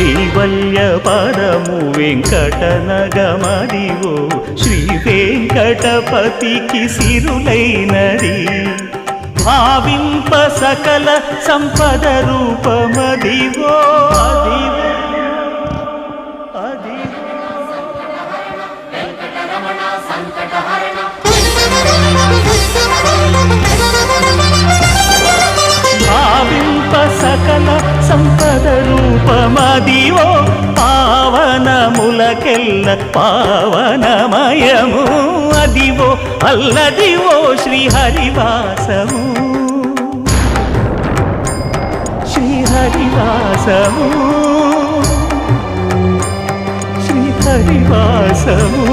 కైవల్య పదము వెంకటనగమదివో శ్రీ వెంకటపతికి సిరులైనది భావింప సకల సంపద రూపమదివో భావింప సకల సంపద రూపమదివో పావనములకెల్ల పావనమయము అదివో అల్లదివో శ్రీహరివాసము శ్రీహరివాసము శ్రీహరివాసము